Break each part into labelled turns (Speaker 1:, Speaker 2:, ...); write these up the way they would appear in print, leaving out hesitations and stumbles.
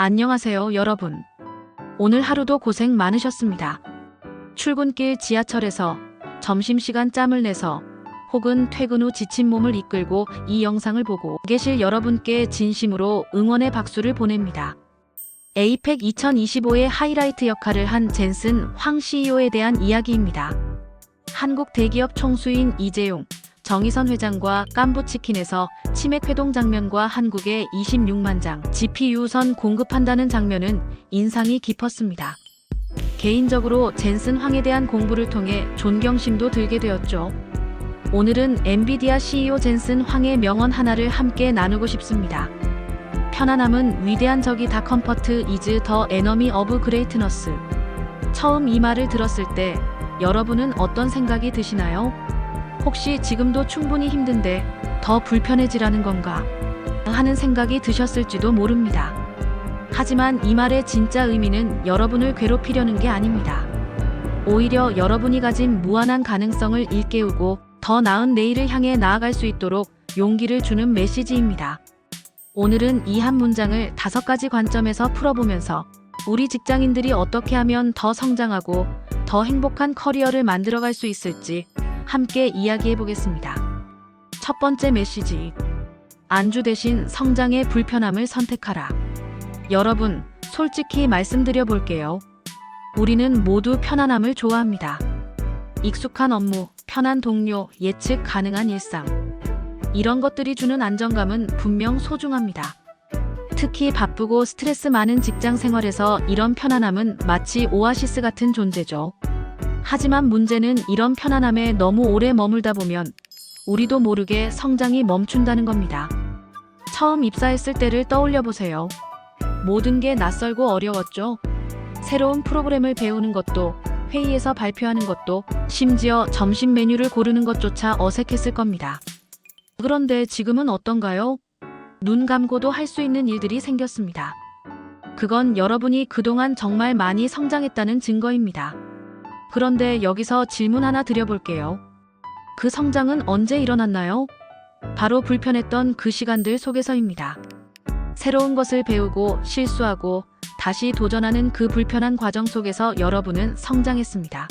Speaker 1: 안녕하세요, 여러분. 오늘 하루도 고생 많으셨습니다. 출근길 지하철에서 점심시간 짬을 내서 혹은 퇴근 후 지친 몸을 이끌고 이 영상을 보고 계실 여러분께 진심으로 응원의 박수를 보냅니다. 에이펙 2025의 하이라이트 역할을 한 젠슨 황 CEO에 대한 이야기입니다. 한국 대기업 총수인 이재용, 정의선 회장과 깐부치킨에서 치맥 회동 장면과 한국에 26만 장 GPU선 공급한다는 장면은 인상이 깊었습니다. 개인적으로 젠슨 황에 대한 공부를 통해 존경심도 들게 되었죠. 오늘은 엔비디아 CEO 젠슨 황의 명언 하나를 함께 나누고 싶습니다. 편안함은 위대한 적이다. 컴퍼트 이즈 더 에너미 어브 그레이트너스. 처음 이 말을 들었을 때 여러분은 어떤 생각이 드시나요? 혹시 지금도 충분히 힘든데 더 불편해지라는 건가 하는 생각이 드셨을지도 모릅니다. 하지만 이 말의 진짜 의미는 여러분을 괴롭히려는 게 아닙니다. 오히려 여러분이 가진 무한한 가능성을 일깨우고 더 나은 내일을 향해 나아갈 수 있도록 용기를 주는 메시지입니다. 오늘은 이 한 문장을 5가지 관점에서 풀어보면서 우리 직장인들이 어떻게 하면 더 성장하고 더 행복한 커리어를 만들어갈 수 있을지 함께 이야기해 보겠습니다. 첫 번째 메시지. 안주 대신 성장의 불편함을 선택하라. 여러분, 솔직히 말씀드려 볼게요. 우리는 모두 편안함을 좋아합니다. 익숙한 업무, 편한 동료, 예측 가능한 일상. 이런 것들이 주는 안정감은 분명 소중합니다. 특히 바쁘고 스트레스 많은 직장 생활에서 이런 편안함은 마치 오아시스 같은 존재죠. 하지만 문제는 이런 편안함에 너무 오래 머물다 보면 우리도 모르게 성장이 멈춘다는 겁니다. 처음 입사했을 때를 떠올려 보세요. 모든 게 낯설고 어려웠죠. 새로운 프로그램을 배우는 것도, 회의에서 발표하는 것도, 심지어 점심 메뉴를 고르는 것조차 어색했을 겁니다. 그런데 지금은 어떤가요? 눈 감고도 할 수 있는 일들이 생겼습니다. 그건 여러분이 그동안 정말 많이 성장했다는 증거입니다. 그런데 여기서 질문 하나 드려볼게요. 그 성장은 언제 일어났나요? 바로 불편했던 그 시간들 속에서입니다. 새로운 것을 배우고 실수하고 다시 도전하는 그 불편한 과정 속에서 여러분은 성장했습니다.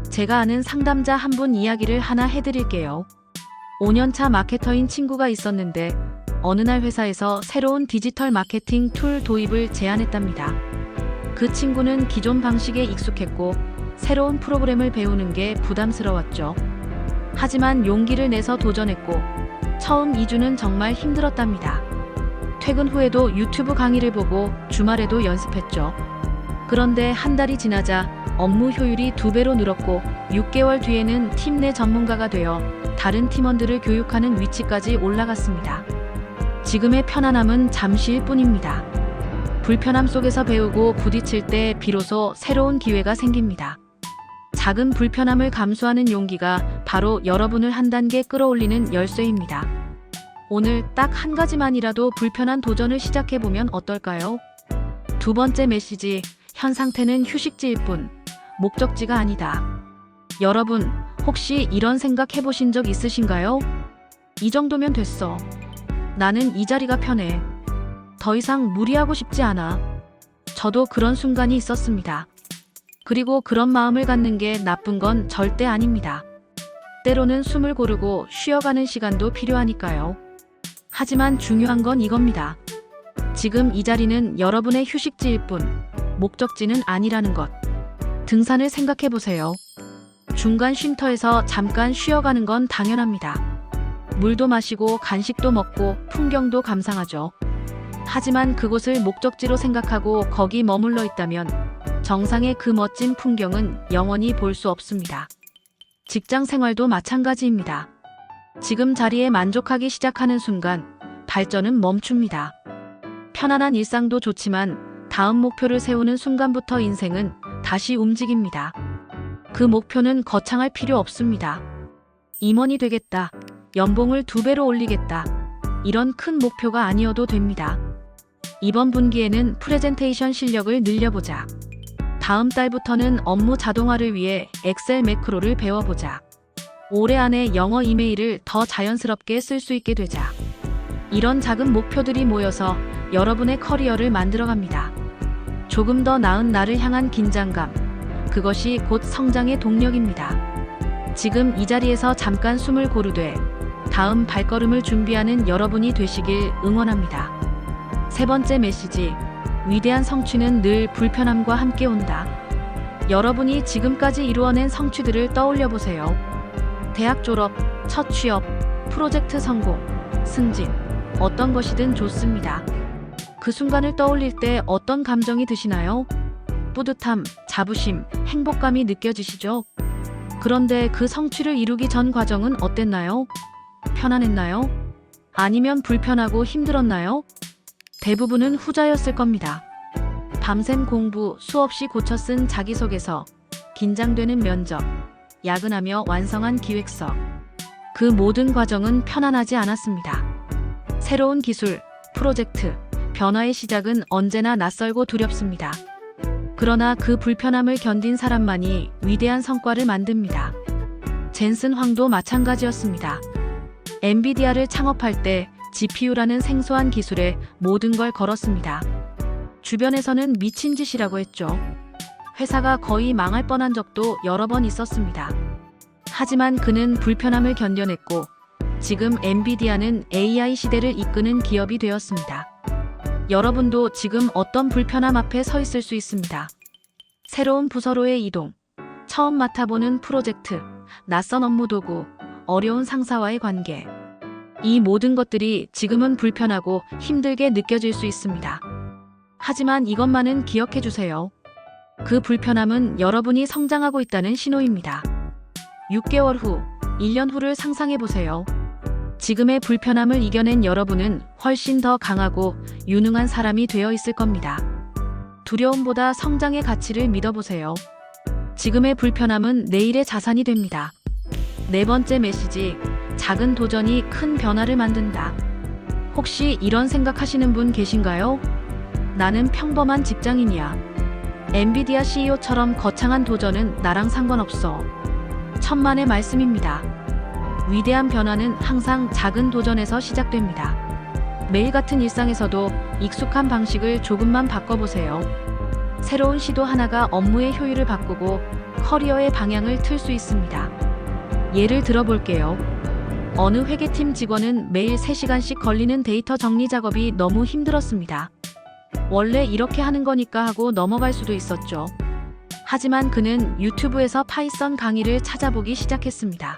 Speaker 1: 제가 아는 상담자 한 분 이야기를 하나 해드릴게요. 5년차 마케터인 친구가 있었는데 어느 날 회사에서 새로운 디지털 마케팅 툴 도입을 제안했답니다. 그 친구는 기존 방식에 익숙했고 새로운 프로그램을 배우는 게 부담스러웠죠. 하지만 용기를 내서 도전했고 처음 2주는 정말 힘들었답니다. 퇴근 후에도 유튜브 강의를 보고 주말에도 연습했죠. 그런데 한 달이 지나자 업무 효율이 2배로 늘었고 6개월 뒤에는 팀 내 전문가가 되어 다른 팀원들을 교육하는 위치까지 올라갔습니다. 지금의 편안함은 잠시일 뿐입니다. 불편함 속에서 배우고 부딪힐 때 비로소 새로운 기회가 생깁니다. 작은 불편함을 감수하는 용기가 바로 여러분을 한 단계 끌어올리는 열쇠입니다. 오늘 딱 한 가지만이라도 불편한 도전을 시작해보면 어떨까요? 두 번째 메시지, 현 상태는 휴식지일 뿐, 목적지가 아니다. 여러분, 혹시 이런 생각 해보신 적 있으신가요? 이 정도면 됐어. 나는 이 자리가 편해. 더 이상 무리하고 싶지 않아. 저도 그런 순간이 있었습니다. 그리고 그런 마음을 갖는 게 나쁜 건 절대 아닙니다. 때로는 숨을 고르고 쉬어가는 시간도 필요하니까요. 하지만 중요한 건 이겁니다. 지금 이 자리는 여러분의 휴식지일 뿐, 목적지는 아니라는 것. 등산을 생각해 보세요. 중간 쉼터에서 잠깐 쉬어가는 건 당연합니다. 물도 마시고 간식도 먹고 풍경도 감상하죠. 하지만 그곳을 목적지로 생각하고 거기 머물러 있다면 정상의 그 멋진 풍경은 영원히 볼 수 없습니다. 직장 생활도 마찬가지입니다. 지금 자리에 만족하기 시작하는 순간 발전은 멈춥니다. 편안한 일상도 좋지만 다음 목표를 세우는 순간부터 인생은 다시 움직입니다. 그 목표는 거창할 필요 없습니다. 임원이 되겠다. 연봉을 2배로 올리겠다. 이런 큰 목표가 아니어도 됩니다. 이번 분기에는 프레젠테이션 실력을 늘려보자. 다음 달부터는 업무 자동화를 위해 엑셀 매크로를 배워보자. 올해 안에 영어 이메일을 더 자연스럽게 쓸 수 있게 되자. 이런 작은 목표들이 모여서 여러분의 커리어를 만들어갑니다. 조금 더 나은 나를 향한 긴장감, 그것이 곧 성장의 동력입니다. 지금 이 자리에서 잠깐 숨을 고르되 다음 발걸음을 준비하는 여러분이 되시길 응원합니다. 세 번째 메시지, 위대한 성취는 늘 불편함과 함께 온다. 여러분이 지금까지 이루어낸 성취들을 떠올려 보세요. 대학 졸업, 첫 취업, 프로젝트 성공, 승진, 어떤 것이든 좋습니다. 그 순간을 떠올릴 때 어떤 감정이 드시나요? 뿌듯함, 자부심, 행복감이 느껴지시죠? 그런데 그 성취를 이루기 전 과정은 어땠나요? 편안했나요? 아니면 불편하고 힘들었나요? 대부분은 후자였을 겁니다. 밤샘 공부, 수없이 고쳐 쓴 자기소개서, 긴장되는 면접, 야근하며 완성한 기획서. 그 모든 과정은 편안하지 않았습니다. 새로운 기술, 프로젝트, 변화의 시작은 언제나 낯설고 두렵습니다. 그러나 그 불편함을 견딘 사람만이 위대한 성과를 만듭니다. 젠슨 황도 마찬가지였습니다. 엔비디아를 창업할 때 GPU라는 생소한 기술에 모든 걸 걸었습니다. 주변에서는 미친 짓이라고 했죠. 회사가 거의 망할 뻔한 적도 여러 번 있었습니다. 하지만 그는 불편함을 견뎌냈고 지금 엔비디아는 AI 시대를 이끄는 기업이 되었습니다. 여러분도 지금 어떤 불편함 앞에 서 있을 수 있습니다. 새로운 부서로의 이동, 처음 맡아보는 프로젝트, 낯선 업무 도구, 어려운 상사와의 관계. 이 모든 것들이 지금은 불편하고 힘들게 느껴질 수 있습니다. 하지만 이것만은 기억해 주세요. 그 불편함은 여러분이 성장하고 있다는 신호입니다. 6개월 후, 1년 후를 상상해 보세요. 지금의 불편함을 이겨낸 여러분은 훨씬 더 강하고 유능한 사람이 되어 있을 겁니다. 두려움보다 성장의 가치를 믿어보세요. 지금의 불편함은 내일의 자산이 됩니다. 네 번째 메시지, 작은 도전이 큰 변화를 만든다. 혹시 이런 생각하시는 분 계신가요? 나는 평범한 직장인이야. 엔비디아 CEO처럼 거창한 도전은 나랑 상관없어. 천만의 말씀입니다. 위대한 변화는 항상 작은 도전에서 시작됩니다. 매일 같은 일상에서도 익숙한 방식을 조금만 바꿔보세요. 새로운 시도 하나가 업무의 효율을 바꾸고 커리어의 방향을 틀 수 있습니다. 예를 들어볼게요. 어느 회계팀 직원은 매일 3시간씩 걸리는 데이터 정리 작업이 너무 힘들었습니다. 원래 이렇게 하는 거니까 하고 넘어갈 수도 있었죠. 하지만 그는 유튜브에서 파이썬 강의를 찾아보기 시작했습니다.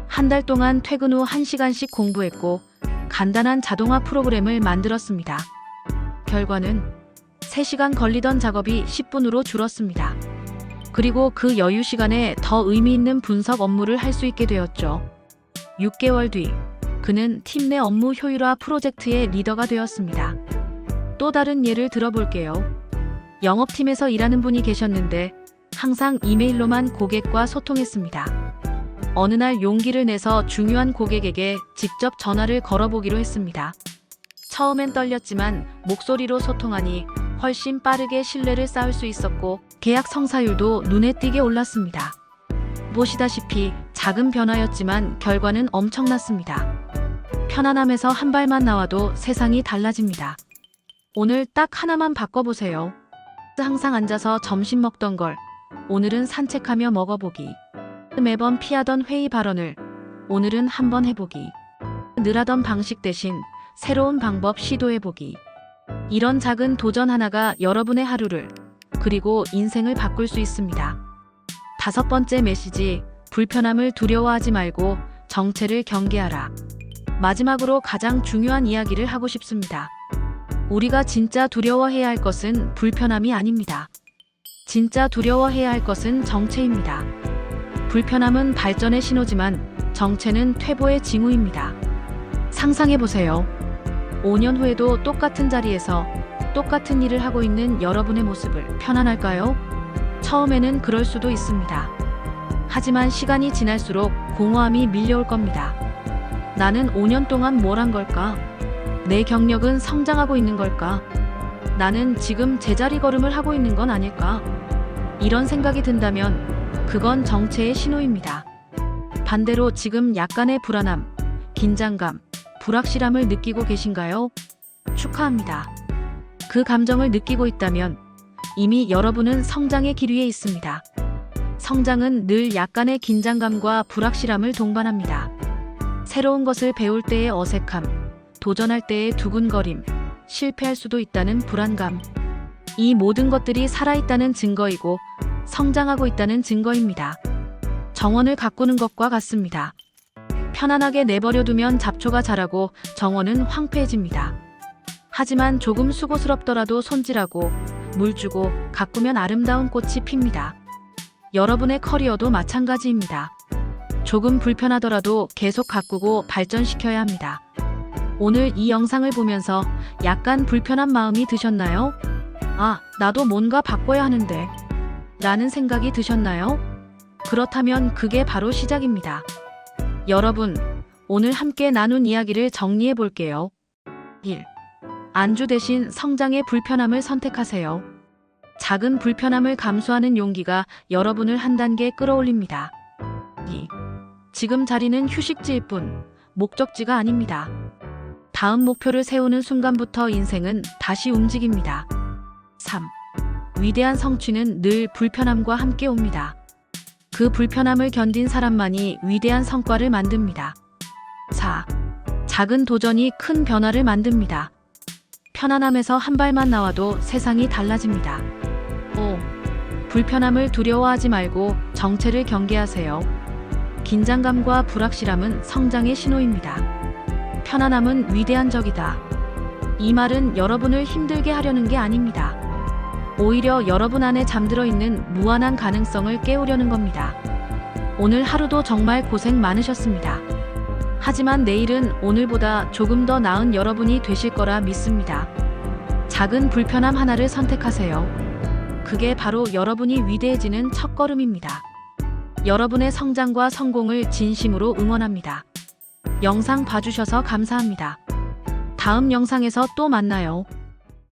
Speaker 1: 한 달 동안 퇴근 후 1시간씩 공부했고 간단한 자동화 프로그램을 만들었습니다. 결과는 3시간 걸리던 작업이 10분으로 줄었습니다. 그리고 그 여유 시간에 더 의미 있는 분석 업무를 할 수 있게 되었죠. 6개월 뒤, 그는 팀 내 업무 효율화 프로젝트의 리더가 되었습니다. 또 다른 예를 들어볼게요. 영업팀에서 일하는 분이 계셨는데 항상 이메일로만 고객과 소통했습니다. 어느 날 용기를 내서 중요한 고객에게 직접 전화를 걸어보기로 했습니다. 처음엔 떨렸지만 목소리로 소통하니 훨씬 빠르게 신뢰를 쌓을 수 있었고 계약 성사율도 눈에 띄게 올랐습니다. 보시다시피 작은 변화였지만 결과는 엄청났습니다. 편안함에서 한 발만 나와도 세상이 달라집니다. 오늘 딱 하나만 바꿔보세요. 항상 앉아서 점심 먹던 걸 오늘은 산책하며 먹어보기. 매번 피하던 회의 발언을 오늘은 한번 해보기. 늘 하던 방식 대신 새로운 방법 시도해보기. 이런 작은 도전 하나가 여러분의 하루를 그리고 인생을 바꿀 수 있습니다. 다섯 번째 메시지, 불편함을 두려워하지 말고 정체를 경계하라. 마지막으로 가장 중요한 이야기를 하고 싶습니다. 우리가 진짜 두려워해야 할 것은 불편함이 아닙니다. 진짜 두려워해야 할 것은 정체입니다. 불편함은 발전의 신호지만 정체는 퇴보의 징후입니다. 상상해보세요. 5년 후에도 똑같은 자리에서 똑같은 일을 하고 있는 여러분의 모습을 편안할까요? 처음에는 그럴 수도 있습니다. 하지만 시간이 지날수록 공허함이 밀려올 겁니다. 나는 5년 동안 뭘 한 걸까? 내 경력은 성장하고 있는 걸까? 나는 지금 제자리 걸음을 하고 있는 건 아닐까? 이런 생각이 든다면 그건 정체의 신호입니다. 반대로 지금 약간의 불안함, 긴장감, 불확실함을 느끼고 계신가요? 축하합니다. 그 감정을 느끼고 있다면 이미 여러분은 성장의 길 위에 있습니다. 성장은 늘 약간의 긴장감과 불확실함을 동반합니다. 새로운 것을 배울 때의 어색함, 도전할 때의 두근거림, 실패할 수도 있다는 불안감. 이 모든 것들이 살아있다는 증거이고 성장하고 있다는 증거입니다. 정원을 가꾸는 것과 같습니다. 편안하게 내버려두면 잡초가 자라고 정원은 황폐해집니다. 하지만 조금 수고스럽더라도 손질하고 물 주고 가꾸면 아름다운 꽃이 핍니다. 여러분의 커리어도 마찬가지입니다. 조금 불편하더라도 계속 가꾸고 발전시켜야 합니다. 오늘 이 영상을 보면서 약간 불편한 마음이 드셨나요? 아, 나도 뭔가 바꿔야 하는데 라는 생각이 드셨나요? 그렇다면 그게 바로 시작입니다. 여러분, 오늘 함께 나눈 이야기를 정리해 볼게요. 1. 안주 대신 성장의 불편함을 선택하세요. 작은 불편함을 감수하는 용기가 여러분을 한 단계 끌어올립니다. 2. 지금 자리는 휴식지일 뿐 목적지가 아닙니다. 다음 목표를 세우는 순간부터 인생은 다시 움직입니다. 3. 위대한 성취는 늘 불편함과 함께 옵니다. 그 불편함을 견딘 사람만이 위대한 성과를 만듭니다. 4. 작은 도전이 큰 변화를 만듭니다. 편안함에서 한 발만 나와도 세상이 달라집니다. 5. 불편함을 두려워하지 말고 정체를 경계하세요. 긴장감과 불확실함은 성장의 신호입니다. 편안함은 위대한 적이다. 이 말은 여러분을 힘들게 하려는 게 아닙니다. 오히려 여러분 안에 잠들어 있는 무한한 가능성을 깨우려는 겁니다. 오늘 하루도 정말 고생 많으셨습니다. 하지만 내일은 오늘보다 조금 더 나은 여러분이 되실 거라 믿습니다. 작은 불편함 하나를 선택하세요. 그게 바로 여러분이 위대해지는 첫걸음입니다. 여러분의 성장과 성공을 진심으로 응원합니다. 영상 봐주셔서 감사합니다. 다음 영상에서 또 만나요.